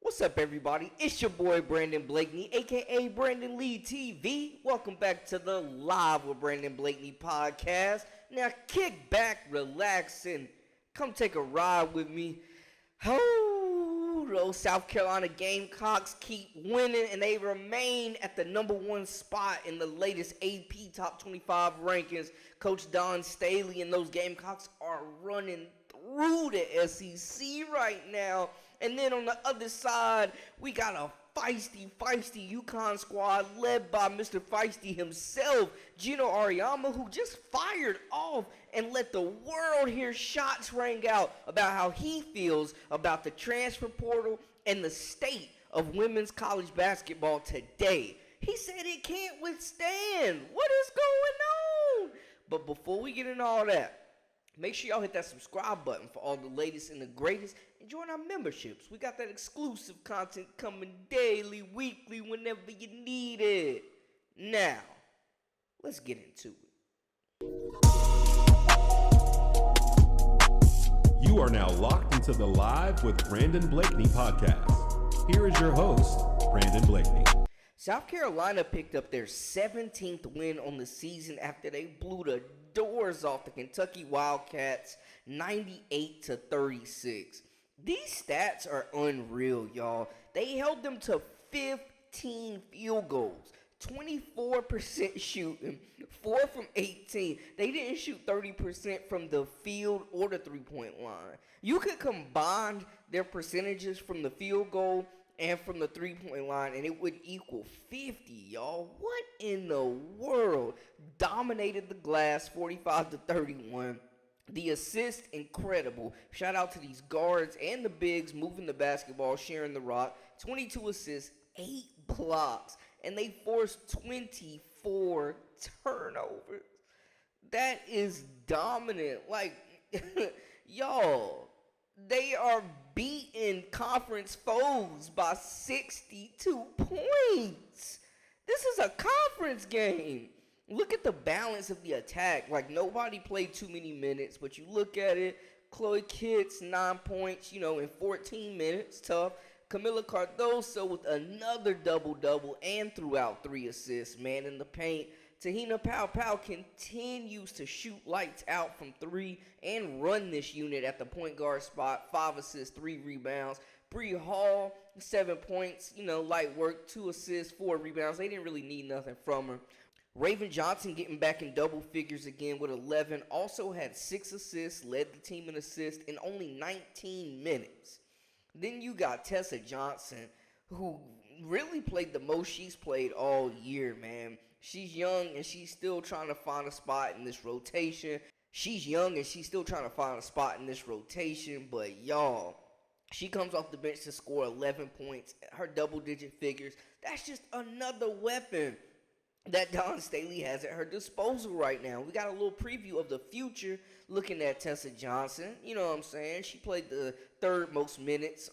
What's up, everybody? It's your boy Brandon Blakeney, aka Brandon Lee TV. Welcome back to the Live with Brandon Blakeney podcast. Now, kick back, relax, and come take a ride with me. Oh, those South Carolina Gamecocks keep winning, and they remain at the number one spot in the latest AP Top 25 rankings. Coach Don Staley and those Gamecocks are running through the SEC right now. And then on the other side, we got a feisty UConn squad led by Mr. Feisty himself, Geno Auriemma, who just fired off and let the world hear shots ring out about how he feels about the transfer portal and the state of women's college basketball today. He said it can't withstand. What is going on? But before we get into all that, make sure y'all hit that subscribe button for all the latest and the greatest. And join our memberships. We got that exclusive content coming daily, weekly, whenever you need it. Now, let's get into it. You are now locked into the Live with Brandon Blakeney podcast. Here is your host, Brandon Blakeney. South Carolina picked up their 17th win on the season after they blew the doors off the Kentucky Wildcats 98-36. These stats are unreal, y'all. They held them to 15 field goals, 24% shooting, 4 from 18. They didn't shoot 30% from the field or the three-point line. You could combine their percentages from the field goal and from the three-point line, and it would equal 50, y'all. What in the world? Dominated the glass 45-31. The assist, incredible. Shout out to these guards and the bigs moving the basketball, sharing the rock. 22 assists, 8 blocks, and they forced 24 turnovers. That is dominant. Like, y'all, they are beating conference foes by 62 points. This is a conference game. Look at the balance of the attack. Like, nobody played too many minutes, but you look at it, Chloe Kitts, 9 points, in 14 minutes, tough. Camila Cardoso with another double-double and throughout 3 assists, man, in the paint. Tahina Pau continues to shoot lights out from 3 and run this unit at the point guard spot. 5 assists, 3 rebounds. Bree Hall, 7 points, light work, 2 assists, 4 rebounds. They didn't really need nothing from her. Raven Johnson getting back in double figures again with 11. Also had 6 assists, led the team in assists in only 19 minutes. Then you got Tessa Johnson, who really played the most she's played all year, man. She's young and she's still trying to find a spot in this rotation. But y'all, she comes off the bench to score 11 points. Her double-digit figures. That's just another weapon that Don Staley has at her disposal right now. We got a little preview of the future looking at Tessa Johnson. You know what I'm saying? She played the second most minutes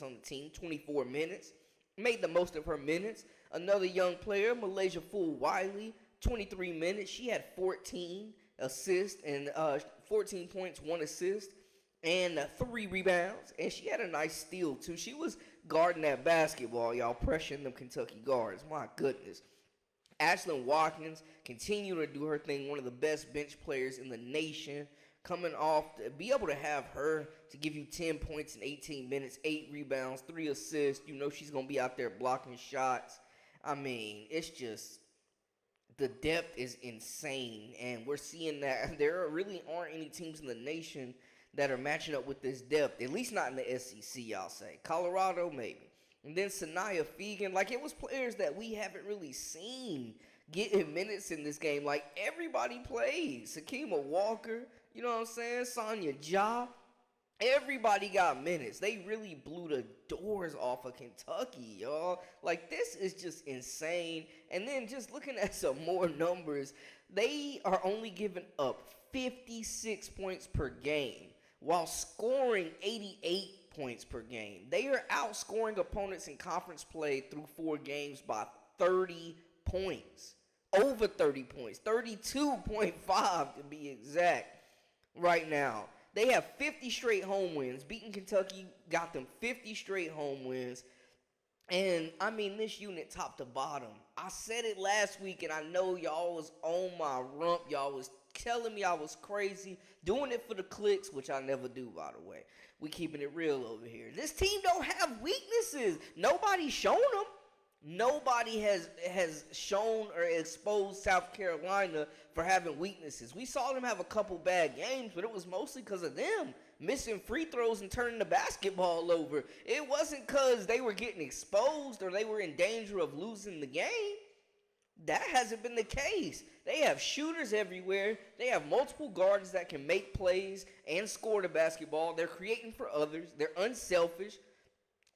on the team, 24 minutes. Made the most of her minutes. Another young player, Malaysia Fool Wiley, 23 minutes. She had 14 assists and 14 points, 1 assist, and 3 rebounds. And she had a nice steal, too. She was guarding that basketball, y'all, pressuring them Kentucky guards. My goodness. Ashlyn Watkins continue to do her thing, one of the best bench players in the nation. Coming off, to be able to have her to give you 10 points in 18 minutes, 8 rebounds, 3 assists. She's going to be out there blocking shots. I mean, it's just, the depth is insane. And we're seeing that there really aren't any teams in the nation that are matching up with this depth, at least not in the SEC, I'll say. Colorado, maybe. And then Sanaya Fegan, like, it was players that we haven't really seen getting minutes in this game. Like, everybody played. Sakima Walker, you know what I'm saying? Sonya Ja. Everybody got minutes. They really blew the doors off of Kentucky, y'all. Like, this is just insane. And then just looking at some more numbers, they are only giving up 56 points per game while scoring 88 points per game. They are outscoring opponents in conference play through 4 games by 30 points. Over 30 points. 32.5 to be exact right now. They have 50 straight home wins. Beating Kentucky got them 50 straight home wins. And, I mean, this unit top to bottom. I said it last week, and I know y'all was on my rump. Y'all was telling me I was crazy, doing it for the clicks, which I never do, by the way. We keeping it real over here. This team don't have weaknesses. Nobody's shown them. Nobody has shown or exposed South Carolina for having weaknesses. We saw them have a couple bad games, but it was mostly because of them missing free throws and turning the basketball over. It wasn't because they were getting exposed or they were in danger of losing the game. That hasn't been the case. They have shooters everywhere. They have multiple guards that can make plays and score the basketball. They're creating for others. They're unselfish.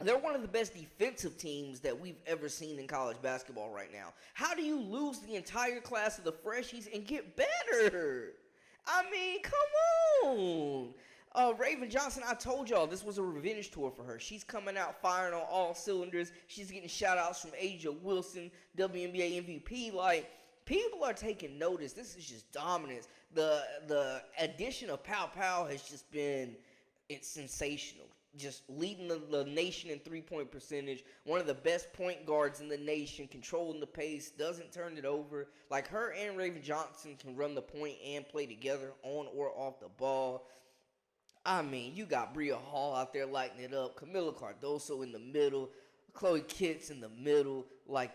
They're one of the best defensive teams that we've ever seen in college basketball right now. How do you lose the entire class of the freshies and get better? I mean, come on. Raven Johnson, I told y'all this was a revenge tour for her. She's coming out firing on all cylinders. She's getting shout-outs from Asia Wilson, WNBA MVP. Like, people are taking notice. This is just dominance. The addition of Pow Pow has just been sensational. Just leading the nation in three-point percentage. One of the best point guards in the nation, controlling the pace, doesn't turn it over. Like, her and Raven Johnson can run the point and play together on or off the ball. I mean, you got Bria Hall out there lighting it up. Camila Cardoso in the middle. Chloe Kitts in the middle. Like,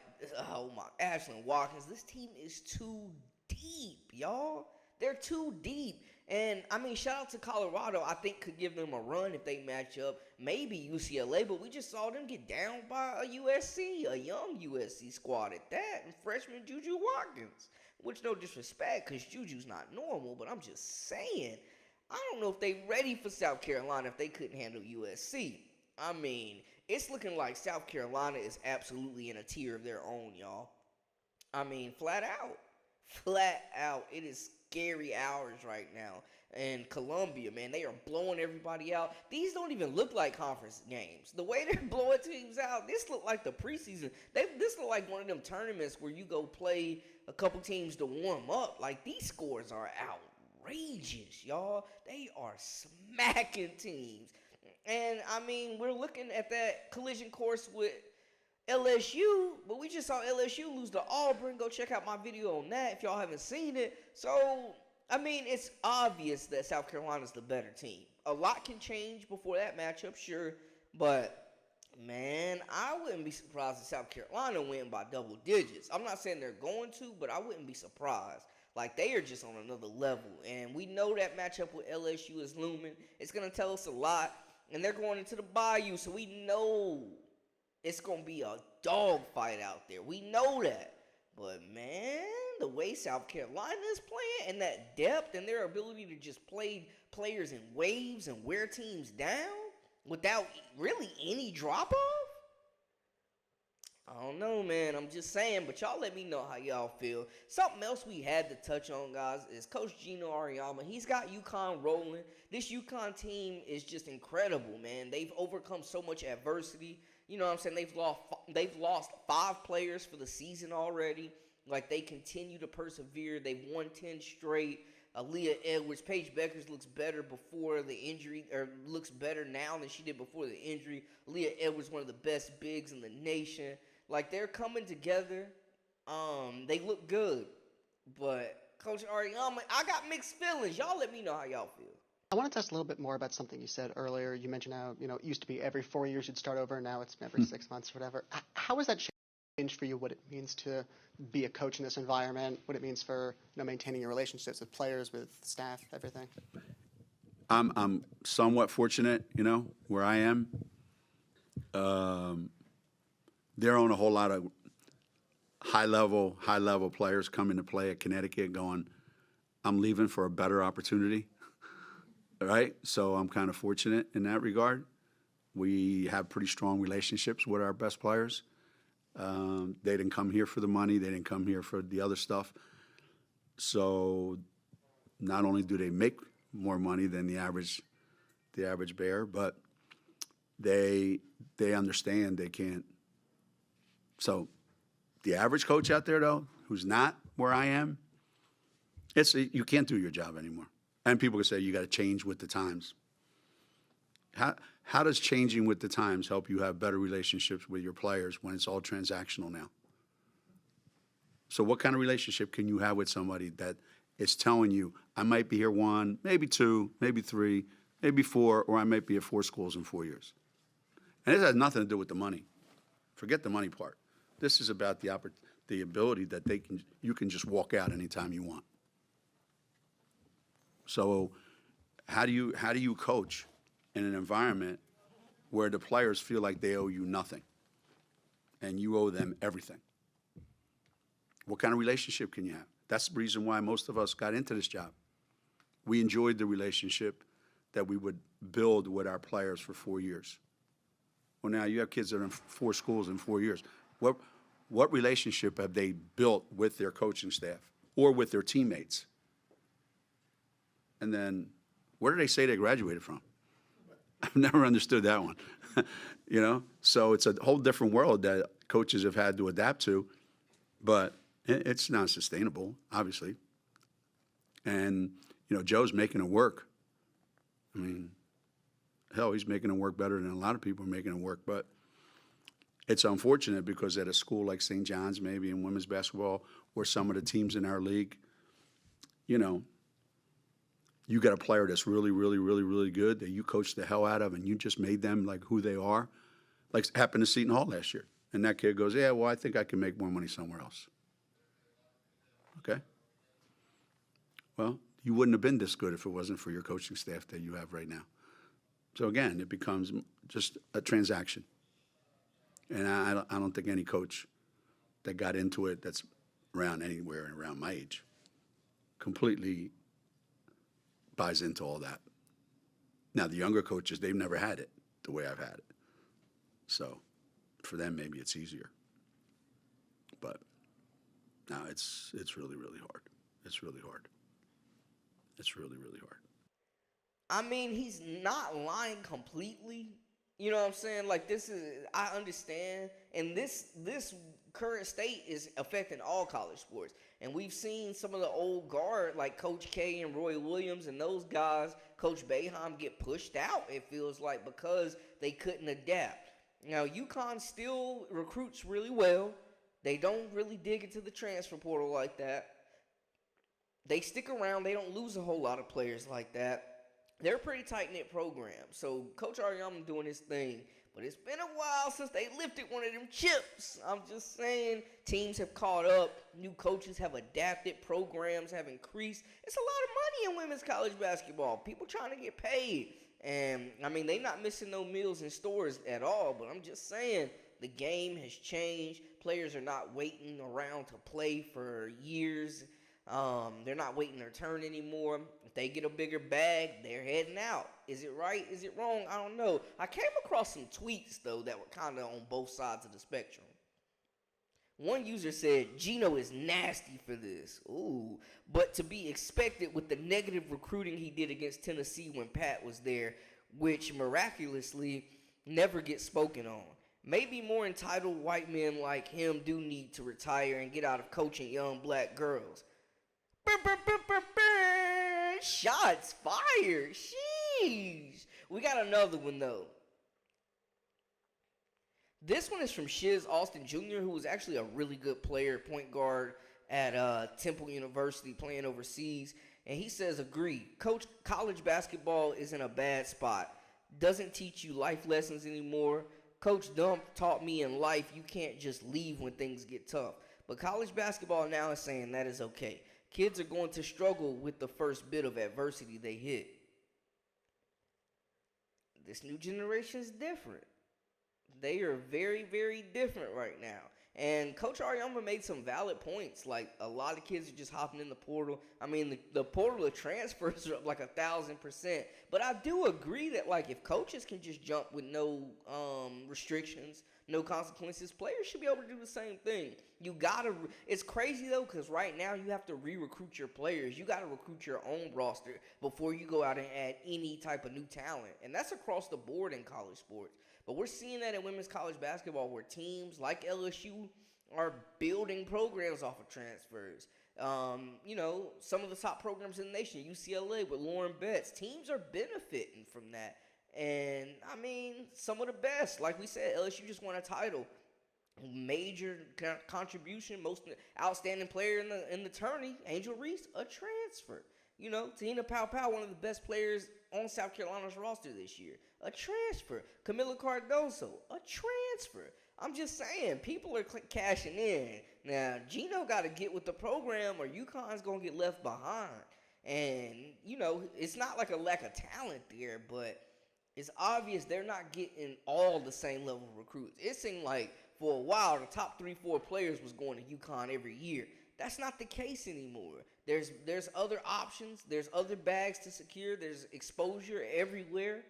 oh my, Ashlyn Watkins. This team is too deep, y'all. They're too deep. And, I mean, shout out to Colorado. I think could give them a run if they match up. Maybe UCLA, but we just saw them get down by a USC, a young USC squad at that, and freshman Juju Watkins. Which, no disrespect, because Juju's not normal, but I'm just saying. I don't know if they ready for South Carolina if they couldn't handle USC. I mean, it's looking like South Carolina is absolutely in a tier of their own, y'all. I mean, flat out. Flat out. It is scary hours right now. And Columbia, man, they are blowing everybody out. These don't even look like conference games. The way they're blowing teams out, this look like the preseason. This look like one of them tournaments where you go play a couple teams to warm up. Like, these scores are outrageous, y'all. They are smacking teams. And, I mean, we're looking at that collision course with LSU, but we just saw LSU lose to Auburn. Go check out my video on that if y'all haven't seen it. So, I mean, it's obvious that South Carolina's the better team. A lot can change before that matchup, sure, but, man, I wouldn't be surprised if South Carolina win by double digits. I'm not saying they're going to, but I wouldn't be surprised. Like, they are just on another level, and we know that matchup with LSU is looming. It's going to tell us a lot, and they're going into the Bayou, so we know it's going to be a dogfight out there. We know that. But, man, the way South Carolina is playing and that depth and their ability to just play players in waves and wear teams down without really any drop-off? I don't know, man. I'm just saying, but y'all let me know how y'all feel. Something else we had to touch on, guys, is Coach Geno Auriemma. He's got UConn rolling. This UConn team is just incredible, man. They've overcome so much adversity. You know what I'm saying? They've lost 5 players for the season already. Like, they continue to persevere. They've won 10 straight. Aaliyah Edwards, Paige Beckers looks better before the injury, or looks better now than she did before the injury. Aaliyah Edwards, one of the best bigs in the nation. Like, they're coming together. They look good. But Coach Auriemma, I got mixed feelings. Y'all let me know how y'all feel. I want to touch a little bit more about something you said earlier. You mentioned how, it used to be every 4 years you'd start over. Now it's every 6 months or whatever. How has that changed for you, what it means to be a coach in this environment, what it means for maintaining your relationships with players, with staff, everything? I'm somewhat fortunate, where I am. There aren't a whole lot of high level players coming to play at Connecticut going, I'm leaving for a better opportunity. Right? So I'm kind of fortunate in that regard. We have pretty strong relationships with our best players. They didn't come here for the money. They didn't come here for the other stuff. So not only do they make more money than the average bear, but they understand they can't. So the average coach out there, though, who's not where I am, you can't do your job anymore. And people can say you got to change with the times. How does changing with the times help you have better relationships with your players when it's all transactional now? So what kind of relationship can you have with somebody that is telling you, I might be here 1, maybe 2, maybe 3, maybe 4, or I might be at 4 schools in 4 years? And this has nothing to do with the money. Forget the money part. This is about the ability that you can just walk out anytime you want. So how do you coach in an environment where the players feel like they owe you nothing and you owe them everything? What kind of relationship can you have? That's the reason why most of us got into this job. We enjoyed the relationship that we would build with our players for 4 years. Well, now you have kids that are in 4 schools in 4 years. What relationship have they built with their coaching staff or with their teammates? And then where do they say they graduated from? I've never understood that one. So it's a whole different world that coaches have had to adapt to, but it's not sustainable, obviously. And, Joe's making it work. I mean, hell, he's making it work better than a lot of people are making it work. But it's unfortunate because at a school like St. John's, maybe in women's basketball, or some of the teams in our league, you got a player that's really, really, really, really good that you coached the hell out of and you just made them like who they are. Like happened to Seton Hall last year. And that kid goes, yeah, well, I think I can make more money somewhere else. Okay. Well, you wouldn't have been this good if it wasn't for your coaching staff that you have right now. So again, it becomes just a transaction. And I don't think any coach that got into it that's anywhere around my age completely buys into all that. Now, the younger coaches, they've never had it the way I've had it. So for them, maybe it's easier. But no, it's really, really hard. It's really hard. It's really, really hard. I mean, he's not lying completely. You know what I'm saying? Like, I understand. And this current state is affecting all college sports. And we've seen some of the old guard, like Coach K and Roy Williams and those guys, Coach Boeheim, get pushed out, it feels like, because they couldn't adapt. Now, UConn still recruits really well. They don't really dig into the transfer portal like that. They stick around. They don't lose a whole lot of players like that. They're a pretty tight-knit program. So Coach Auriemma doing his thing. But it's been a while since they lifted one of them chips. I'm just saying, teams have caught up. New coaches have adapted. Programs have increased. It's a lot of money in women's college basketball. People trying to get paid. And, I mean, they're not missing no meals in stores at all. But I'm just saying, the game has changed. Players are not waiting around to play for years. They're not waiting their turn anymore. If they get a bigger bag, they're heading out. Is it right? Is it wrong? I don't know. I came across some tweets, though, that were kind of on both sides of the spectrum. One user said, Geno is nasty for this. Ooh. But to be expected with the negative recruiting he did against Tennessee when Pat was there, which miraculously never gets spoken on. Maybe more entitled white men like him do need to retire and get out of coaching young black girls. Shots fired. Sheesh. We got another one, though. This one is from Shiz Austin Jr., who was actually a really good player, point guard at Temple University, playing overseas. And he says, agree. Coach, college basketball is in a bad spot. Doesn't teach you life lessons anymore. Coach Dump taught me in life you can't just leave when things get tough. But college basketball now is saying that is okay. Kids are going to struggle with the first bit of adversity they hit. This new generation is different. They are very, very different right now. And Coach Auriemma made some valid points. Like, a lot of kids are just hopping in the portal. I mean, the portal of transfers are up like 1,000%. But I do agree that, like, if coaches can just jump with no restrictions, no consequences, players should be able to do the same thing. It's crazy, though, because right now you have to re-recruit your players. You got to recruit your own roster before you go out and add any type of new talent. And that's across the board in college sports. But we're seeing that in women's college basketball where teams like LSU are building programs off of transfers. Some of the top programs in the nation, UCLA with Lauren Betts. Teams are benefiting from that. And, some of the best. Like we said, LSU just won a title. Major contribution, most outstanding player in the tourney, Angel Reese, a transfer. Tina Powell, one of the best players on South Carolina's roster this year, a transfer. Camila Cardoso, a transfer. I'm just saying, people are cashing in. Now, Geno got to get with the program or UConn's going to get left behind. And, it's not like a lack of talent there, but it's obvious they're not getting all the same level of recruits. It seemed like for a while, the top 3-4 players was going to UConn every year. That's not the case anymore. There's other options. There's other bags to secure. There's exposure everywhere,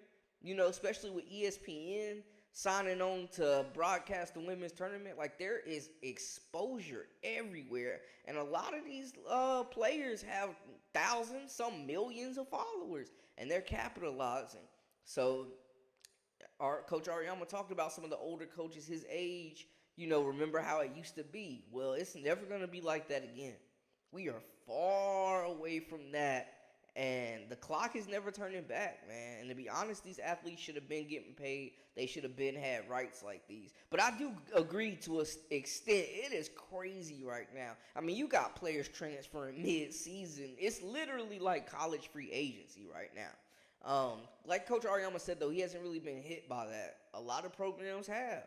especially with ESPN signing on to broadcast the women's tournament. Like, there is exposure everywhere. And a lot of these players have thousands, some millions of followers, and they're capitalizing. So our Coach Auriemma talked about some of the older coaches his age, remember how it used to be. Well, it's never going to be like that again. We are far away from that, and the clock is never turning back, man. And to be honest, these athletes should have been getting paid. They should have been had rights like these. But I do agree to an extent. It is crazy right now. You got players transferring mid-season. It's literally like college free agency right now. Like Coach Auriemma said, though, he hasn't really been hit by that. A lot of programs have.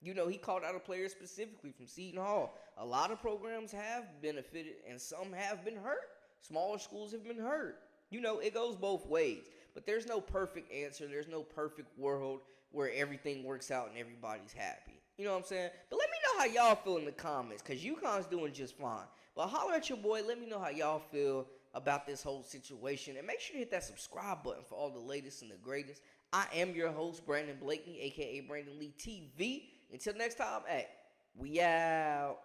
He called out a player specifically from Seton Hall. A lot of programs have benefited, and some have been hurt. Smaller schools have been hurt. It goes both ways. But there's no perfect answer. There's no perfect world where everything works out and everybody's happy. You know what I'm saying? But let me know how y'all feel in the comments, because UConn's doing just fine. But holler at your boy. Let me know how y'all feel about this whole situation. And make sure you hit that subscribe button for all the latest and the greatest. I am your host, Brandon Blakeney, a.k.a. Brandon Lee TV. Until next time, we out.